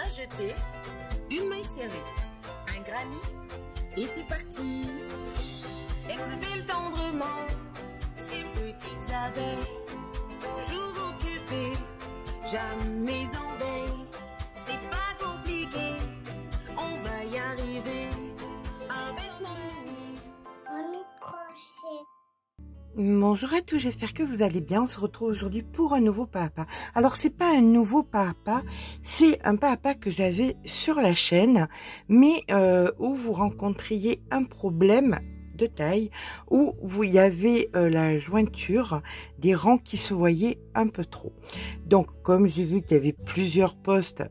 jeter, une maille serrée, un granit, et c'est parti. Exubile tendrement ces petites abeilles, toujours occupées, jamais en veille. C'est pas compliqué, on va y arriver avec nos crochet. Bonjour à tous, j'espère que vous allez bien. On se retrouve aujourd'hui pour un nouveau pas à pas. Alors c'est pas un nouveau pas à pas, c'est un pas à pas que j'avais sur la chaîne, mais où vous rencontriez un problème de taille, où il y avait la jointure des rangs qui se voyaient un peu trop. Donc comme j'ai vu qu'il y avait plusieurs posts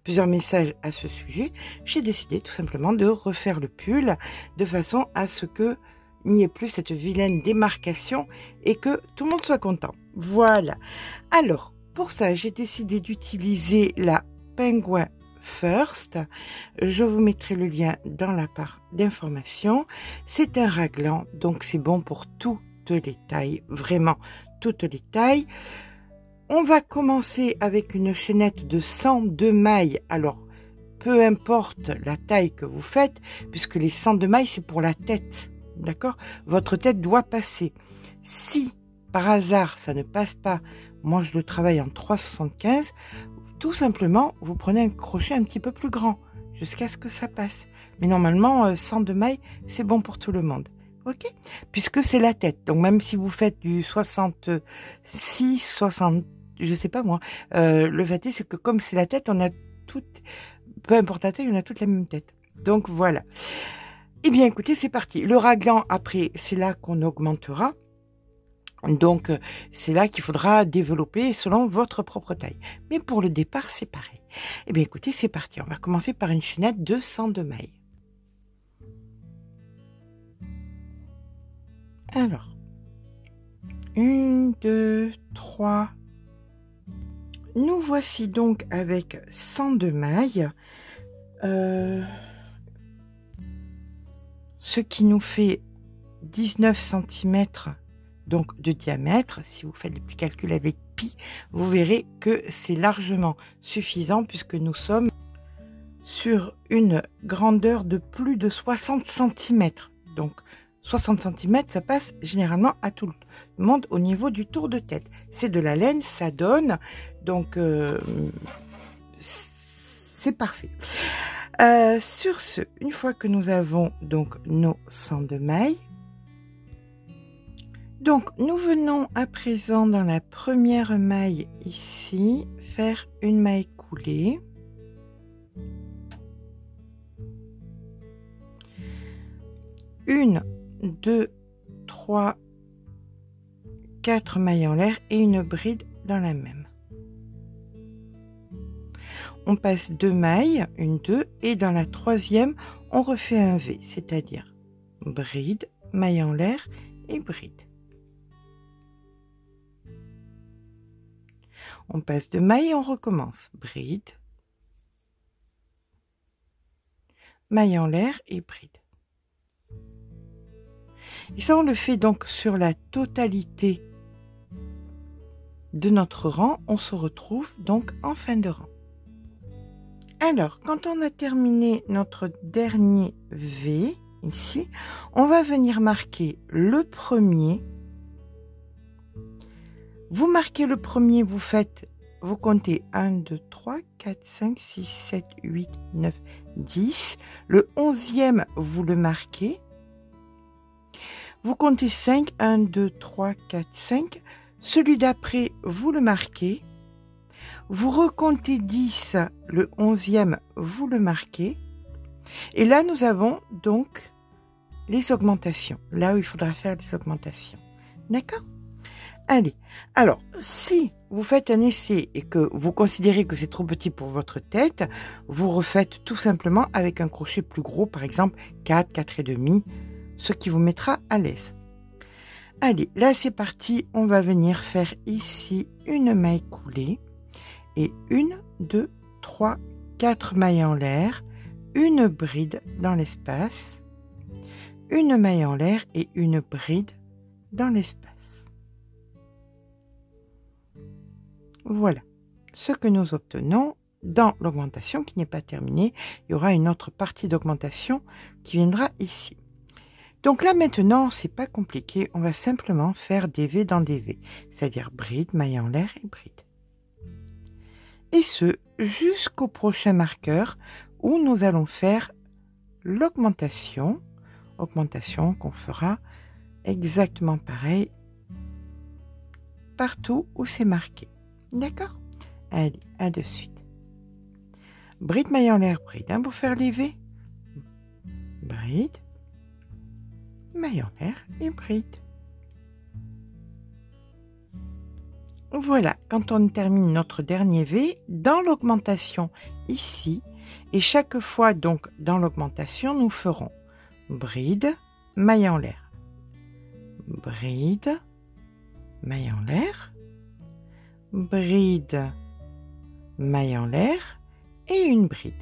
plusieurs messages à ce sujet, j'ai décidé tout simplement de refaire le pull de façon à ce que il n'y ait plus cette vilaine démarcation et que tout le monde soit content. Voilà. Alors, pour ça, j'ai décidé d'utiliser la Penguin First. Je vous mettrai le lien dans la barre d'information. C'est un raglan, donc c'est bon pour toutes les tailles, vraiment toutes les tailles. On va commencer avec une chaînette de 102 mailles. Alors, peu importe la taille que vous faites, puisque les 102 mailles, c'est pour la tête. D'accord? Votre tête doit passer. Si par hasard ça ne passe pas, moi je le travaille en 3,75, tout simplement vous prenez un crochet un petit peu plus grand jusqu'à ce que ça passe. Mais normalement 102 mailles c'est bon pour tout le monde. Ok? Puisque c'est la tête. Donc même si vous faites du 66, 60, je sais pas moi, le fait est c'est que comme c'est la tête, on a toutes, peu importe la taille, on a toutes la même tête. Donc voilà. Eh bien, écoutez, c'est parti. Le raglan, après, c'est là qu'on augmentera. Donc, c'est là qu'il faudra développer selon votre propre taille. Mais pour le départ, c'est pareil. Eh bien, écoutez, c'est parti. On va commencer par une chaînette de 102 mailles. Alors, 1, 2, 3. Nous voici donc avec 102 mailles. Ce qui nous fait 19 cm donc de diamètre. Si vous faites le petit calcul avec pi, vous verrez que c'est largement suffisant puisque nous sommes sur une grandeur de plus de 60 cm. Donc 60 cm, ça passe généralement à tout le monde au niveau du tour de tête. C'est de la laine, ça donne, donc c'est parfait. Sur ce, une fois que nous avons donc nos 102 mailles, donc nous venons à présent dans la première maille ici, faire une maille coulée. Une, 2, 3, 4 mailles en l'air et une bride dans la même. On passe 2 mailles, une, 2, et dans la troisième, on refait un V, c'est-à-dire bride, maille en l'air et bride. On passe 2 mailles et on recommence. Bride, maille en l'air et bride. Et ça, on le fait donc sur la totalité de notre rang. On se retrouve donc en fin de rang. Alors, quand on a terminé notre dernier V, ici, on va venir marquer le premier. Vous marquez le premier, vous comptez 1, 2, 3, 4, 5, 6, 7, 8, 9, 10. Le 11e, vous le marquez. Vous comptez 5, 1, 2, 3, 4, 5. Celui d'après, vous le marquez. Vous recomptez 10, le 11e, vous le marquez. Et là, nous avons donc les augmentations. Là où il faudra faire les augmentations. D'accord? Allez. Alors, si vous faites un essai et que vous considérez que c'est trop petit pour votre tête, vous refaites tout simplement avec un crochet plus gros, par exemple 4, 4,5, ce qui vous mettra à l'aise. Allez, là c'est parti. On va venir faire ici une maille coulée. Et 1, 2, 3, 4 mailles en l'air, une bride dans l'espace, une maille en l'air et une bride dans l'espace. Voilà ce que nous obtenons dans l'augmentation qui n'est pas terminée. Il y aura une autre partie d'augmentation qui viendra ici. Donc là maintenant, c'est pas compliqué, on va simplement faire des V dans des V, c'est-à-dire bride, maille en l'air et bride. Et ce, jusqu'au prochain marqueur où nous allons faire l'augmentation, qu'on fera exactement pareil partout où c'est marqué. D'accord? Allez, à de suite. Bride, maille en l'air, bride, hein, pour faire les V. Bride, maille en l'air et bride. Voilà, quand on termine notre dernier V, dans l'augmentation ici, et chaque fois donc dans l'augmentation, nous ferons bride, maille en l'air, bride, maille en l'air, bride, maille en l'air et une bride.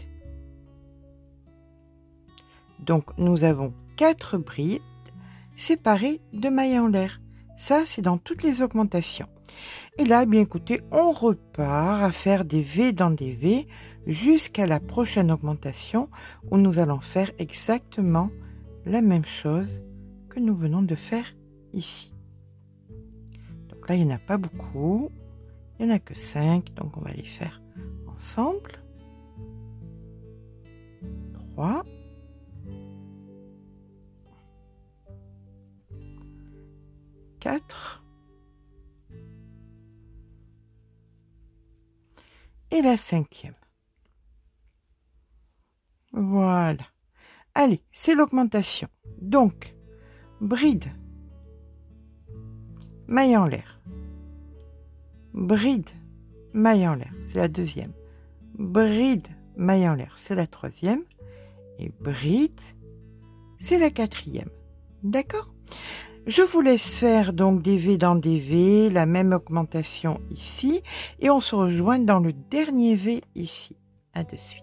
Donc nous avons 4 brides séparées de maille en l'air. Ça, c'est dans toutes les augmentations. Et là, bien écoutez, on repart à faire des V dans des V jusqu'à la prochaine augmentation où nous allons faire exactement la même chose que nous venons de faire ici. Donc là, il n'y en a pas beaucoup. Il n'y en a que 5, donc on va les faire ensemble. 3. 4. Et la 5e. Voilà. Allez, c'est l'augmentation. Donc, bride, maille en l'air, bride, maille en l'air, c'est la 2e. Bride, maille en l'air, c'est la 3e. Et bride, c'est la 4e. D'accord? Je vous laisse faire donc des V dans des V, la même augmentation ici, et on se rejoint dans le dernier V ici. À de suite.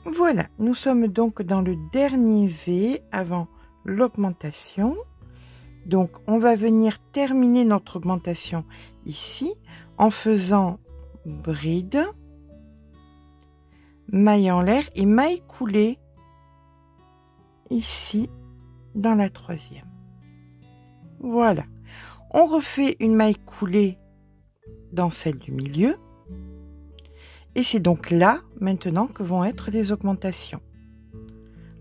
Voilà, nous sommes donc dans le dernier V avant l'augmentation. Donc on va venir terminer notre augmentation ici en faisant bride, maille en l'air et maille coulée ici dans la 3e. Voilà, on refait une maille coulée dans celle du milieu et c'est donc là maintenant que vont être des augmentations.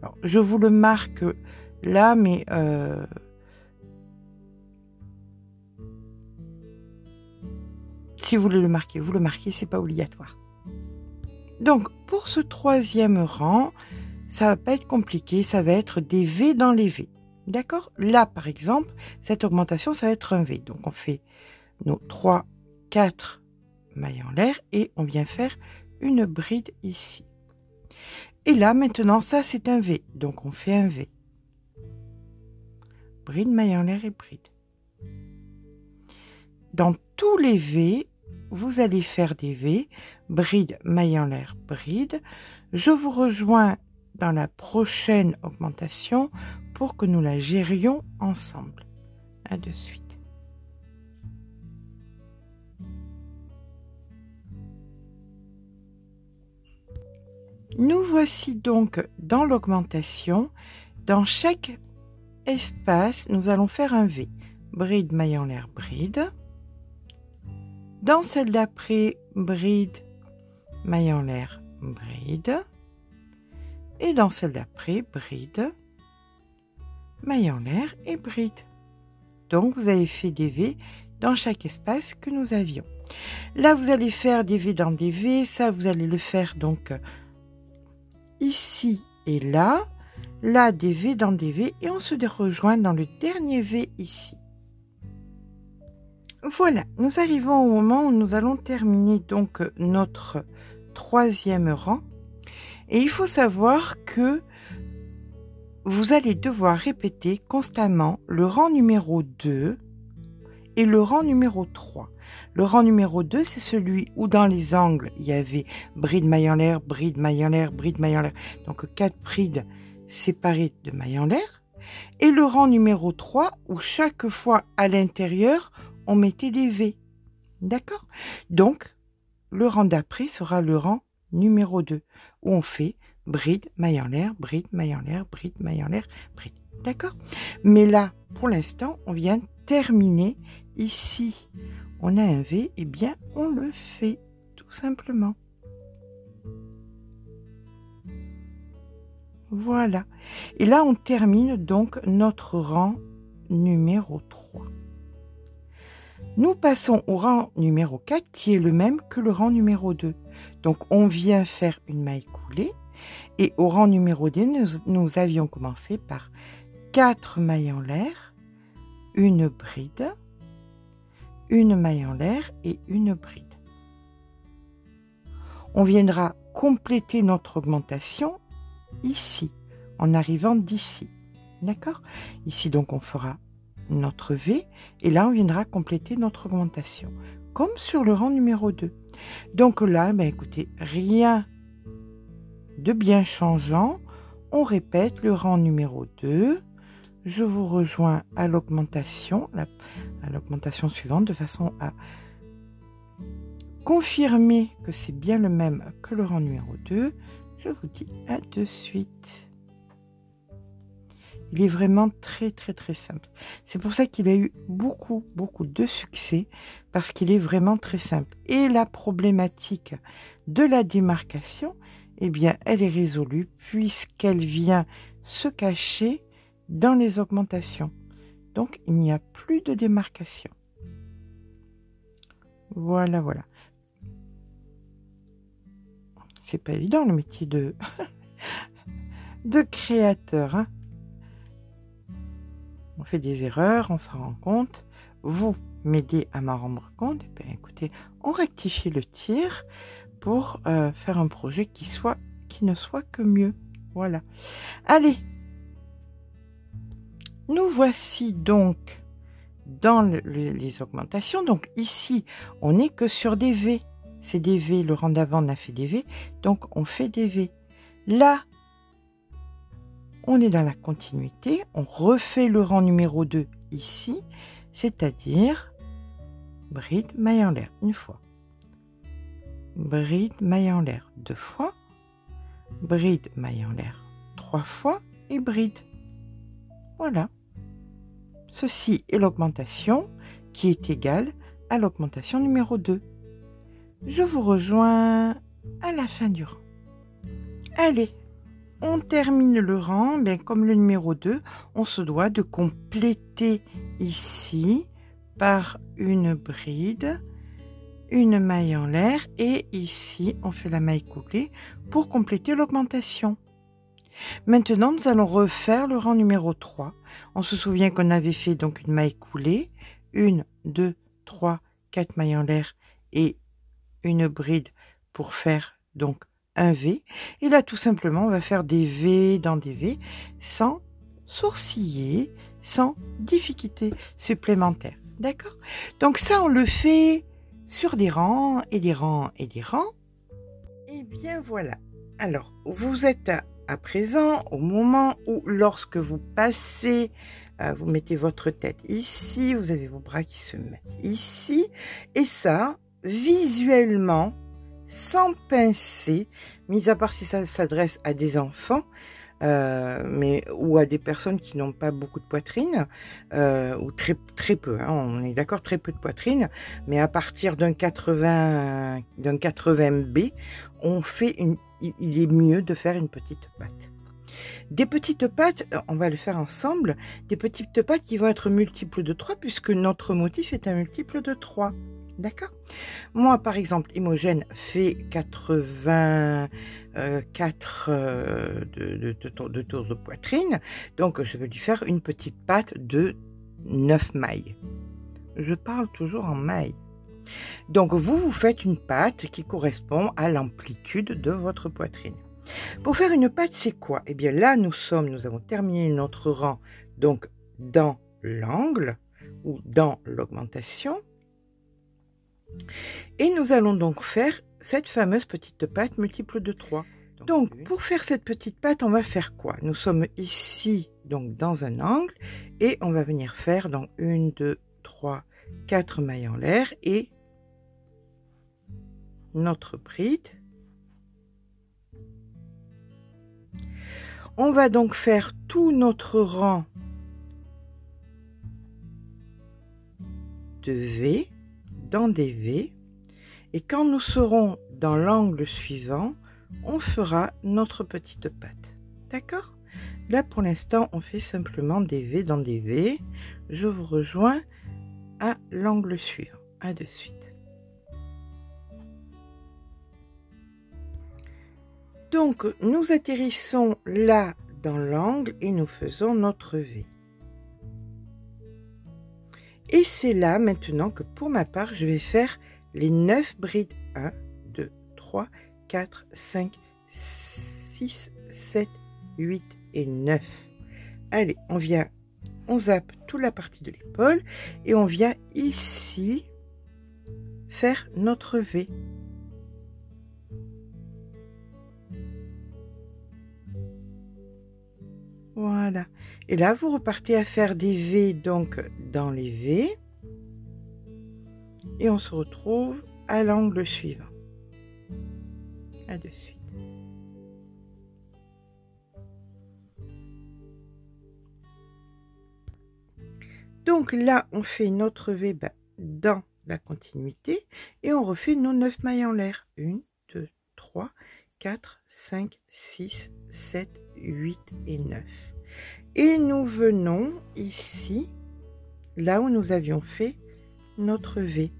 Alors, je vous le marque là, mais si vous voulez le marquer, vous le marquez, c'est pas obligatoire. Donc pour ce 3e rang, ça va pas être compliqué, ça va être des V dans les V. D'accord? Là, par exemple, cette augmentation, ça va être un V. Donc, on fait nos 3, 4 mailles en l'air et on vient faire une bride ici. Et là, maintenant, ça, c'est un V. Donc, on fait un V. Bride, maille en l'air et bride. Dans tous les V, vous allez faire des V. Bride, maille en l'air, bride. Je vous rejoins dans la prochaine augmentation pour que nous la gérions ensemble. À de suite. Nous voici donc dans l'augmentation. Dans chaque espace, nous allons faire un V. Bride, maille en l'air, bride. Dans celle d'après, bride, maille en l'air, bride. Et dans celle d'après, bride, maille en l'air et bride. Donc, vous avez fait des V dans chaque espace que nous avions. Là, vous allez faire des V dans des V. Ça, vous allez le faire donc ici et là. Là, des V dans des V. Et on se rejoint dans le dernier V ici. Voilà, nous arrivons au moment où nous allons terminer donc notre 3e rang. Et il faut savoir que vous allez devoir répéter constamment le rang numéro 2 et le rang numéro 3. Le rang numéro 2, c'est celui où dans les angles, il y avait bride, maille en l'air, bride, maille en l'air, bride, maille en l'air. Donc 4 brides séparées de maille en l'air. Et le rang numéro 3, où chaque fois à l'intérieur, on mettait des V. D'accord? Donc, le rang d'après sera le rang numéro 2, où on fait bride, maille en l'air, bride, maille en l'air, bride, maille en l'air, bride. D'accord? Mais là, pour l'instant, on vient terminer. Ici, on a un V, et bien, on le fait, tout simplement. Voilà. Et là, on termine donc notre rang numéro 3. Nous passons au rang numéro 4 qui est le même que le rang numéro 2. Donc on vient faire une maille coulée et au rang numéro 2, nous avions commencé par 4 mailles en l'air, une bride, une maille en l'air et une bride. On viendra compléter notre augmentation ici, en arrivant d'ici. D'accord? Ici donc on fera notre V et là on viendra compléter notre augmentation comme sur le rang numéro 2. Donc là, ben écoutez, rien de bien changeant, on répète le rang numéro 2, je vous rejoins à l'augmentation suivante de façon à confirmer que c'est bien le même que le rang numéro 2. Je vous dis à de suite. Il est vraiment très simple. C'est pour ça qu'il a eu beaucoup de succès, parce qu'il est vraiment très simple. Et la problématique de la démarcation, eh bien, elle est résolue puisqu'elle vient se cacher dans les augmentations. Donc, il n'y a plus de démarcation. Voilà. C'est pas évident le métier de créateur, hein. On fait des erreurs, on s'en rend compte. Vous m'aidez à m'en rendre compte. Et bien, écoutez, on rectifie le tir pour faire un projet qui ne soit que mieux. Voilà. Allez. Nous voici donc dans les augmentations. Donc ici, on n'est que sur des V. C'est des V. Le rang d'avant, on a fait des V. Donc, on fait des V. Là, on est dans la continuité, on refait le rang numéro 2 ici, c'est-à-dire bride, maille en l'air une fois, bride, maille en l'air 2 fois, bride, maille en l'air 3 fois et bride. Voilà. Ceci est l'augmentation qui est égale à l'augmentation numéro 2. Je vous rejoins à la fin du rang. Allez. On termine le rang, bien, comme le numéro 2, on se doit de compléter ici par une bride, une maille en l'air et ici on fait la maille coulée pour compléter l'augmentation. Maintenant nous allons refaire le rang numéro 3. On se souvient qu'on avait fait donc une maille coulée, 1, 2, 3, 4 mailles en l'air et une bride pour faire donc un V, et là tout simplement on va faire des V dans des V sans sourciller, sans difficulté supplémentaire. D'accord? Donc ça on le fait sur des rangs et des rangs et des rangs. Et bien voilà. Alors vous êtes à présent au moment où lorsque vous passez, vous mettez votre tête ici, vous avez vos bras qui se mettent ici, et ça visuellement, sans pincer, mis à part si ça s'adresse à des enfants, ou à des personnes qui n'ont pas beaucoup de poitrine, ou très peu, hein, on est d'accord, très peu de poitrine, mais à partir d'un 80B, on fait il est mieux de faire une petite patte. Des petites pattes, on va le faire ensemble, des petites pattes qui vont être multiples de 3, puisque notre motif est un multiple de 3. D'accord? Moi, par exemple, Imogène fait 84 de tours de poitrine. Donc, je vais lui faire une petite patte de 9 mailles. Je parle toujours en mailles. Donc, vous faites une patte qui correspond à l'amplitude de votre poitrine. Pour faire une patte, c'est quoi? Eh bien, là, nous avons terminé notre rang, donc, dans l'angle ou dans l'augmentation. Et nous allons donc faire cette fameuse petite patte multiple de 3. Donc, pour faire cette petite patte, on va faire quoi? Nous sommes ici, donc dans un angle, et on va venir faire donc 1, 2, 3, 4 mailles en l'air et notre bride. On va donc faire tout notre rang de V dans des V. Et quand nous serons dans l'angle suivant, on fera notre petite patte. D'accord? Là, pour l'instant, on fait simplement des V dans des V. Je vous rejoins à l'angle suivant. À de suite. Donc, nous atterrissons là dans l'angle et nous faisons notre V. Et c'est là maintenant que pour ma part, je vais faire les 9 brides. 1, 2, 3, 4, 5, 6, 7, 8 et 9. Allez, on zappe toute la partie de l'épaule et on vient ici faire notre V. Voilà. Et là, vous repartez à faire des V donc dans les V. Et on se retrouve à l'angle suivant. À de suite. Donc là, on fait notre V dans la continuité et on refait nos 9 mailles en l'air. 1, 2, 3, 4, 5, 6, 7, 8 et 9. Et nous venons ici, là où nous avions fait notre V.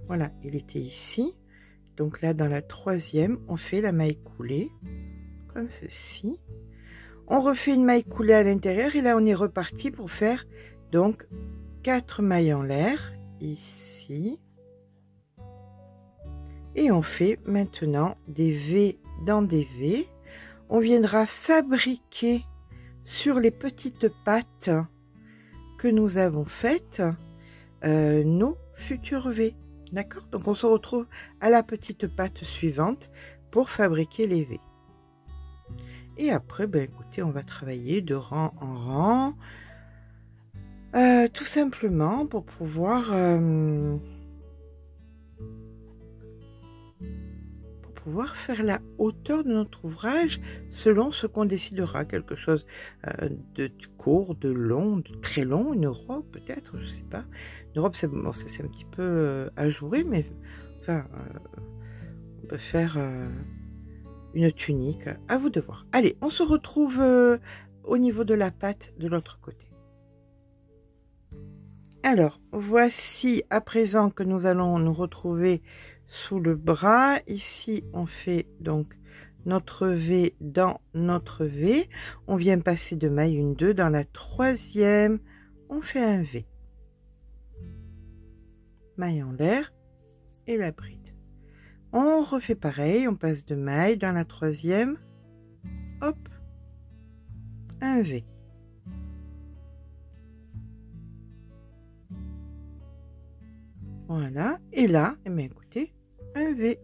Voilà, il était ici. Donc là, dans la troisième, on fait la maille coulée, comme ceci. On refait une maille coulée à l'intérieur et là, on est reparti pour faire donc 4 mailles en l'air, ici. Et on fait maintenant des V dans des V. On viendra fabriquer sur les petites pattes que nous avons faites nos futurs V. D'accord? Donc on se retrouve à la petite patte suivante pour fabriquer les V. Et après, ben, écoutez, on va travailler de rang en rang. Tout simplement pour pouvoir faire la hauteur de notre ouvrage selon ce qu'on décidera. Quelque chose de court, de long, de très long, une robe peut-être, je sais pas. Une robe, c'est bon, c'est un petit peu ajouré, mais enfin, on peut faire une tunique. À vous de voir. Allez, on se retrouve au niveau de la patte de l'autre côté. Alors, voici à présent que nous allons nous retrouver sous le bras. Ici, on fait donc notre V dans notre V. On vient passer de maille 1, 2. Dans la troisième, on fait un V. Maille en l'air et la bride. On refait pareil, on passe de maille dans la troisième. Hop, un V. Voilà, et là, eh bien, écoutez, un V.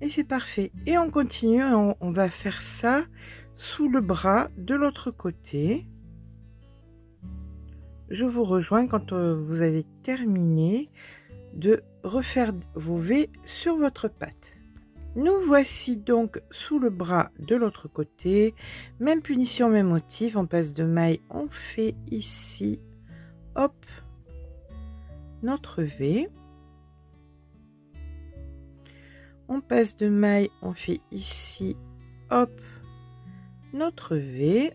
Et c'est parfait. Et on continue, on va faire ça sous le bras de l'autre côté. Je vous rejoins quand vous avez terminé de refaire vos V sur votre patte. Nous voici donc sous le bras de l'autre côté. Même punition, même motif. On passe de maille, on fait ici, hop, notre V. On passe de maille, on fait ici, hop, notre V.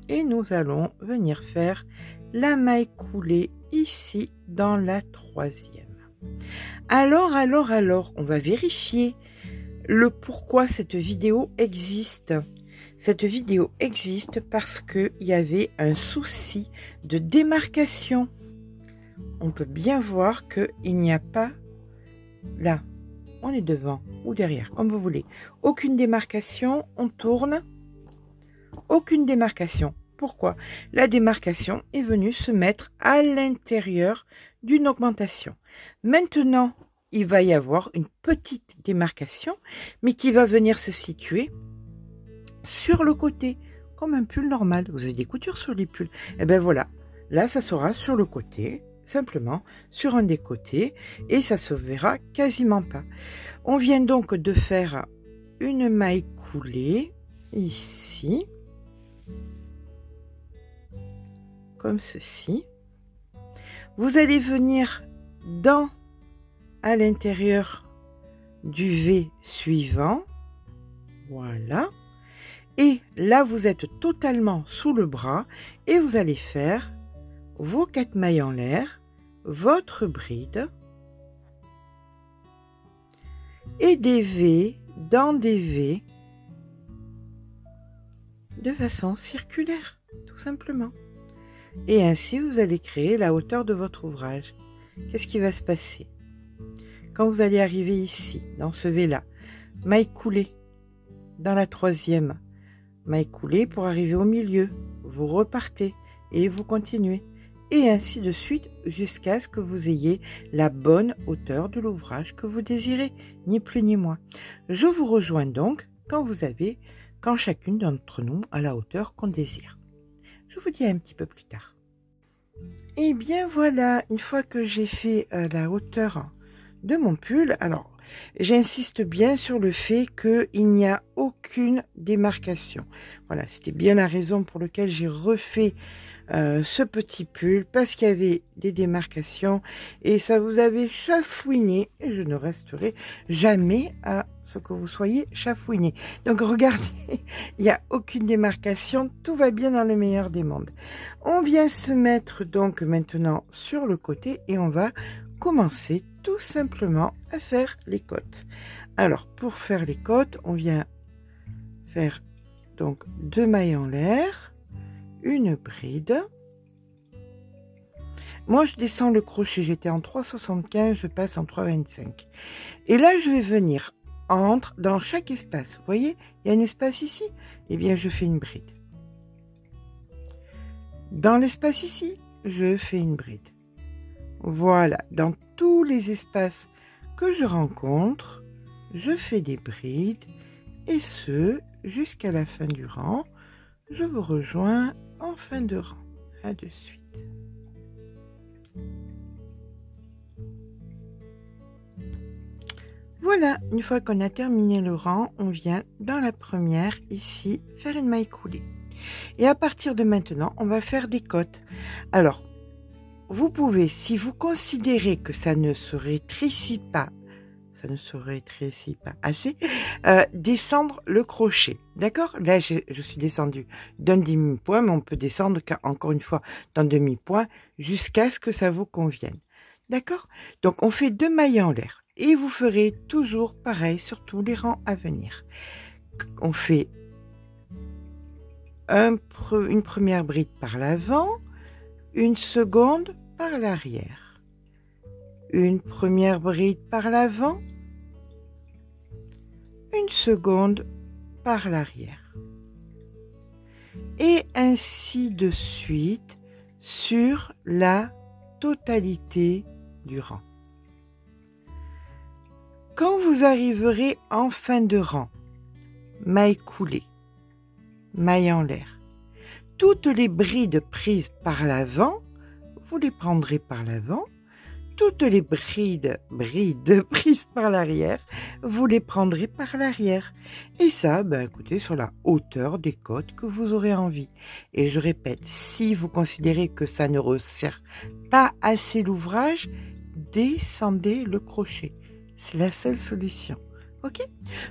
Et nous allons venir faire la maille coulée ici dans la troisième. Alors, on va vérifier le pourquoi cette vidéo existe. Cette vidéo existe parce qu'il y avait un souci de démarcation. On peut bien voir qu'il n'y a pas, là, on est devant ou derrière, comme vous voulez. Aucune démarcation, on tourne. Aucune démarcation. Pourquoi? La démarcation est venue se mettre à l'intérieur d'une augmentation. Maintenant, il va y avoir une petite démarcation, mais qui va venir se situer sur le côté, comme un pull normal. Vous avez des coutures sur les pulls. Et bien voilà, là, ça sera sur le côté. simplement sur un des côtés et ça se verra quasiment pas. On vient donc de faire une maille coulée ici, comme ceci. Vous allez venir à l'intérieur du V suivant, voilà, et là vous êtes totalement sous le bras et vous allez faire vos 4 mailles en l'air, votre bride et des V dans des V de façon circulaire, tout simplement. Et ainsi vous allez créer la hauteur de votre ouvrage. Qu'est-ce qui va se passer quand vous allez arriver ici, dans ce V là? Maille coulée dans la 3e, maille coulée pour arriver au milieu, vous repartez et vous continuez, et ainsi de suite jusqu'à ce que vous ayez la bonne hauteur de l'ouvrage que vous désirez, ni plus ni moins. Je vous rejoins donc quand chacune d'entre nous a la hauteur qu'on désire. Je vous dis un petit peu plus tard. Et bien voilà, une fois que j'ai fait la hauteur de mon pull, alors j'insiste bien sur le fait qu'il n'y a aucune démarcation. Voilà, c'était bien la raison pour laquelle j'ai refait ce petit pull, parce qu'il y avait des démarcations et ça vous avait chafouiné, et je ne resterai jamais à ce que vous soyez chafouiné. Donc regardez, il n'y a aucune démarcation, tout va bien dans le meilleur des mondes. On vient se mettre donc maintenant sur le côté et on va commencer tout simplement à faire les côtes. Alors pour faire les côtes, on vient faire donc 2 mailles en l'air, une bride. Moi je descends le crochet, j'étais en 3,75, je passe en 3,25 et là je vais venir dans chaque espace, vous voyez, il y a un espace ici, et bien je fais une bride. Dans l'espace ici, je fais une bride. Voilà, dans tous les espaces que je rencontre, je fais des brides, et ce jusqu'à la fin du rang. Je vous rejoins en fin de rang. À de suite. Voilà, une fois qu'on a terminé le rang, on vient dans la première, ici, faire une maille coulée. Et à partir de maintenant, on va faire des côtes. Alors, vous pouvez, si vous considérez que ça ne se rétrécit pas assez, descendre le crochet. D'accord? Là, je suis descendue d'un demi-point, mais on peut descendre, encore une fois, d'un demi-point, jusqu'à ce que ça vous convienne. D'accord? Donc, on fait 2 mailles en l'air. Et vous ferez toujours pareil sur tous les rangs à venir. On fait une première bride par l'avant, une seconde par l'arrière. Une première bride par l'avant, une seconde par l'arrière. Et ainsi de suite sur la totalité du rang. Quand vous arriverez en fin de rang, maille coulée, maille en l'air, toutes les brides prises par l'avant, vous les prendrez par l'avant. Toutes les brides prises par l'arrière, vous les prendrez par l'arrière. Et ça, écoutez, sur la hauteur des côtes que vous aurez envie. Et je répète, si vous considérez que ça ne resserre pas assez l'ouvrage, descendez le crochet. C'est la seule solution. Ok?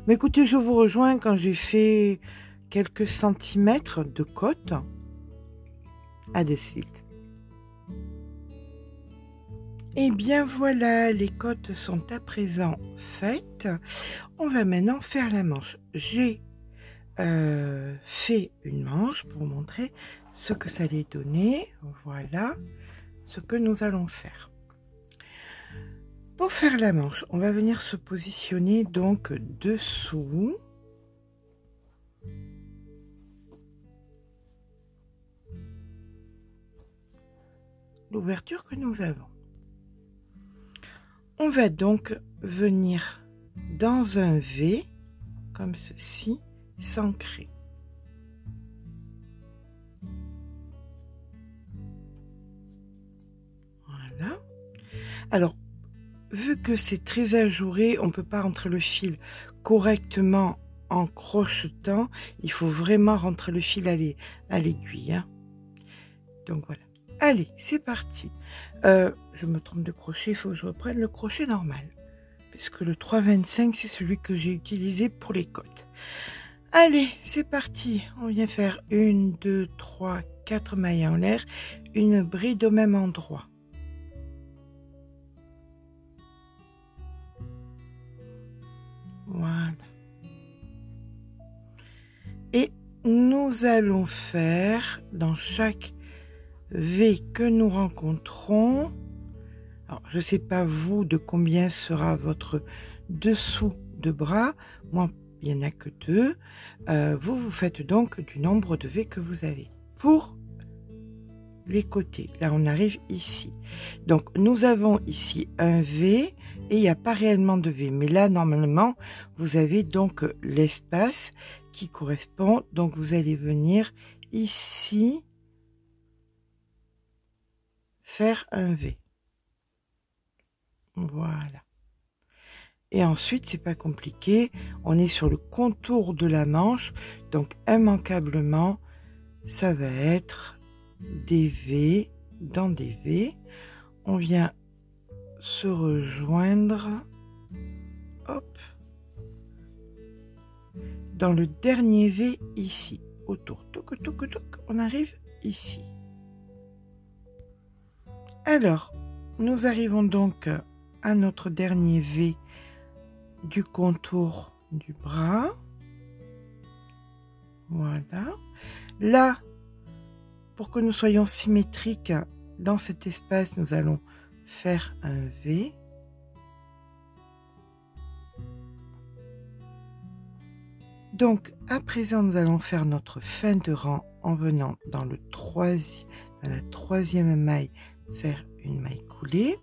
Mais écoutez, je vous rejoins quand j'ai fait quelques centimètres de côte. À de suite. Et bien voilà, les côtes sont à présent faites. On va maintenant faire la manche. J'ai fait une manche pour montrer ce que ça allait donner. Voilà ce que nous allons faire. Pour faire la manche, on va venir se positionner donc dessous. L'ouverture que nous avons. On va donc venir dans un V, comme ceci, s'ancrer. Voilà. Alors, vu que c'est très ajouré, on ne peut pas rentrer le fil correctement en crochetant. Il faut vraiment rentrer le fil à l'aiguille. Hein. Donc voilà. Allez, c'est parti. Je me trompe de crochet, il faut que je reprenne le crochet normal. Parce que le 3,25, c'est celui que j'ai utilisé pour les côtes. Allez, c'est parti. On vient faire 1, 2, 3, 4 mailles en l'air. Une bride au même endroit. Voilà. Et nous allons faire dans chaque V que nous rencontrons. Alors, je ne sais pas vous de combien sera votre dessous de bras. Moi, il n'y en a que 2. Vous faites donc du nombre de V que vous avez. Pour les côtés, là on arrive ici. Donc nous avons ici un V et il n'y a pas réellement de V. Mais là, normalement, vous avez donc l'espace qui correspond. Donc vous allez venir ici faire un V. Voilà. Et ensuite, c'est pas compliqué. On est sur le contour de la manche. Donc immanquablement, ça va être des V dans des V. On vient se rejoindre. Hop. Dans le dernier V ici. Autour. Toc, toc, toc. On arrive ici. Alors, nous arrivons donc à notre dernier V du contour du bras. Voilà. Là, pour que nous soyons symétriques dans cet espace, nous allons faire un V. Donc, à présent, nous allons faire notre fin de rang en venant dans la troisième maille, faire une maille coulée.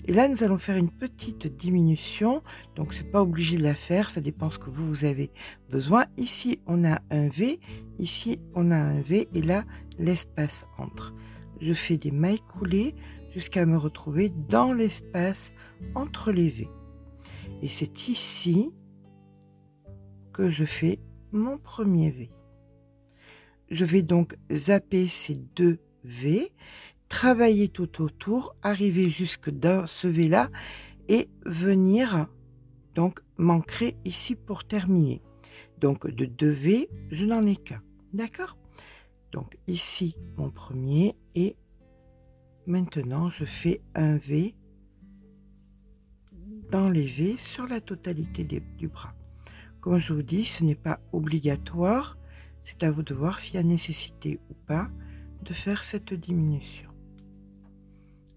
Et là, nous allons faire une petite diminution. Donc, c'est pas obligé de la faire, ça dépend ce que vous avez besoin. Ici, on a un V. Ici, on a un V. Et là, l'espace entre. Je fais des mailles coulées jusqu'à me retrouver dans l'espace entre les V. Et c'est ici que je fais mon premier V. Je vais donc zapper ces 2 V, travailler tout autour, arriver jusque dans ce V là et venir donc m'ancrer ici pour terminer. Donc de 2 V, je n'en ai qu'un. D'accord? Donc ici mon premier et maintenant je fais un V dans les V sur la totalité du bras. Comme je vous dis, ce n'est pas obligatoire, c'est à vous de voir s'il y a nécessité ou pas de faire cette diminution.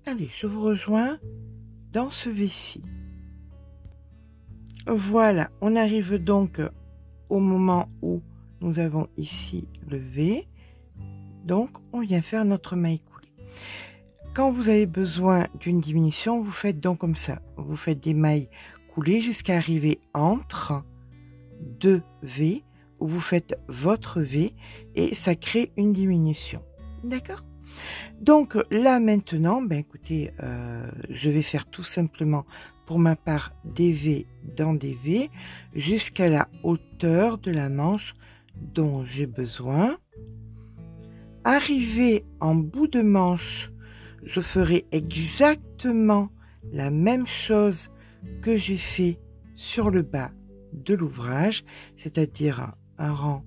Allez, je vous rejoins dans ce V-ci. Voilà, on arrive donc au moment où nous avons ici le V. Donc, on vient faire notre maille coulée. Quand vous avez besoin d'une diminution, vous faites donc comme ça. Vous faites des mailles coulées jusqu'à arriver entre 2 V, où vous faites votre V et ça crée une diminution. D'accord? Donc là maintenant, ben écoutez, je vais faire tout simplement pour ma part des V dans des V jusqu'à la hauteur de la manche dont j'ai besoin. Arrivé en bout de manche, je ferai exactement la même chose que j'ai fait sur le bas de l'ouvrage, c'est-à-dire un rang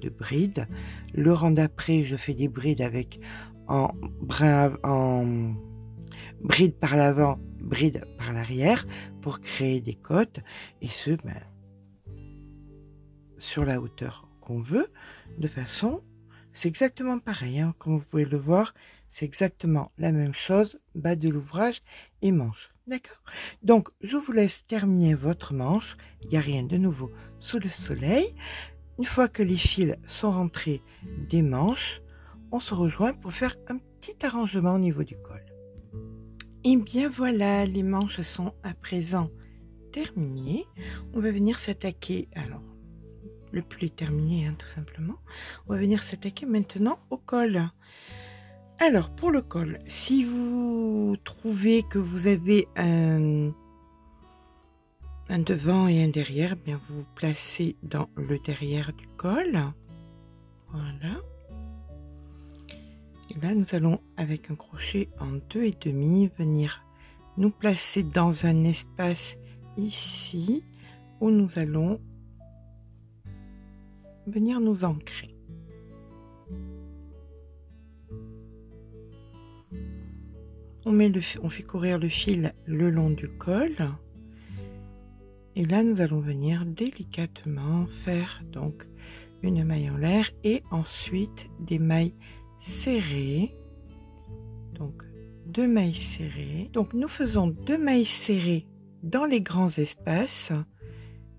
de brides. Le rang d'après, je fais des brides avec en bride par l'avant, bride par l'arrière pour créer des côtes et ce sur la hauteur qu'on veut. De façon, c'est exactement pareil, hein, comme vous pouvez le voir, c'est exactement la même chose, bas de l'ouvrage et manche. D'accord? Donc, je vous laisse terminer votre manche. Il n'y a rien de nouveau sous le soleil. Une fois que les fils sont rentrés des manches, on se rejoint pour faire un petit arrangement au niveau du col. Et bien voilà, les manches sont à présent terminées. On va venir s'attaquer, alors, le pli est terminé, hein, tout simplement. On va venir s'attaquer maintenant au col. Alors pour le col, si vous trouvez que vous avez un devant et un derrière, eh bien vous vous placez dans le derrière du col. Voilà. Et là nous allons avec un crochet en 2,5 venir nous placer dans un espace ici où nous allons venir nous ancrer. On fait courir le fil le long du col. Et là, nous allons venir délicatement faire donc une maille en l'air et ensuite des mailles serrées. Donc 2 mailles serrées. Donc nous faisons 2 mailles serrées dans les grands espaces,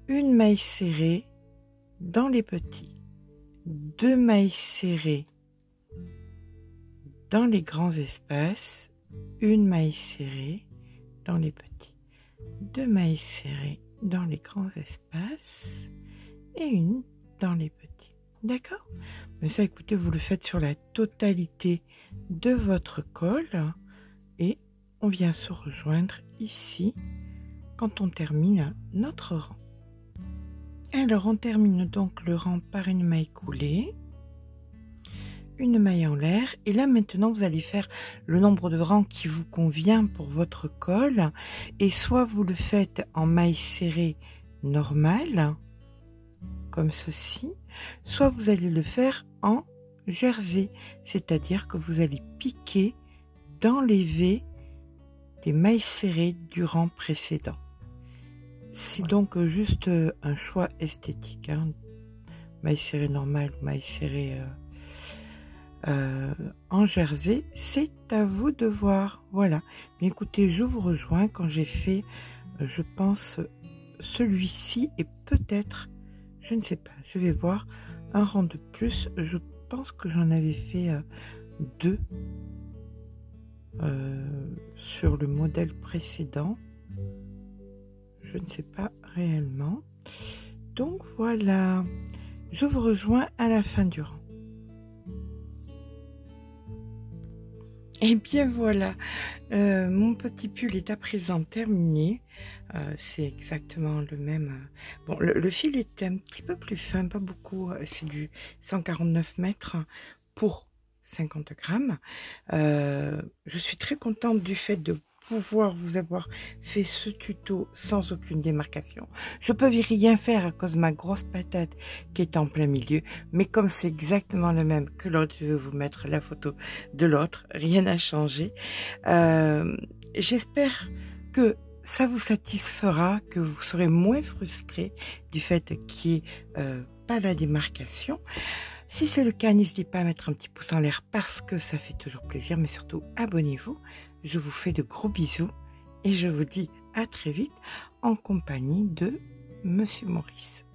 une maille serrée dans les petits, 2 mailles serrées dans les grands espaces, une maille serrée dans les petits, 2 mailles serrées dans les grands espaces et une dans les petits. D'accord? Mais ça, écoutez, vous le faites sur la totalité de votre col et on vient se rejoindre ici quand on termine notre rang. Alors, on termine donc le rang par une maille coulée, une maille en l'air et là maintenant vous allez faire le nombre de rangs qui vous convient pour votre col et soit vous le faites en maille serrée normale comme ceci, soit vous allez le faire en jersey, c'est-à-dire que vous allez piquer dans les V des mailles serrées du rang précédent. C'est donc juste un choix esthétique, hein. Maille serrée normale ou maille serrée en jersey, c'est à vous de voir. Voilà. Mais écoutez, je vous rejoins quand j'ai fait, je pense, celui-ci et peut-être, je ne sais pas, je vais voir un rang de plus. Je pense que j'en avais fait 2 sur le modèle précédent. Je ne sais pas réellement. Donc voilà, je vous rejoins à la fin du rang. Et bien voilà, mon petit pull est à présent terminé. C'est exactement le même. Bon, le fil est un petit peu plus fin, pas beaucoup. C'est du 149 mètres pour 50 grammes. Je suis très contente du fait de pouvoir vous avoir fait ce tuto sans aucune démarcation. Je peux rien faire à cause de ma grosse patate qui est en plein milieu, mais comme c'est exactement le même que l'autre, je vais vous mettre la photo de l'autre, rien n'a changé. J'espère que ça vous satisfera, que vous serez moins frustré du fait qu'il n'y ait pas la démarcation. Si c'est le cas, n'hésitez pas à mettre un petit pouce en l'air parce que ça fait toujours plaisir, mais surtout abonnez-vous. Je vous fais de gros bisous et je vous dis à très vite en compagnie de Monsieur Maurice.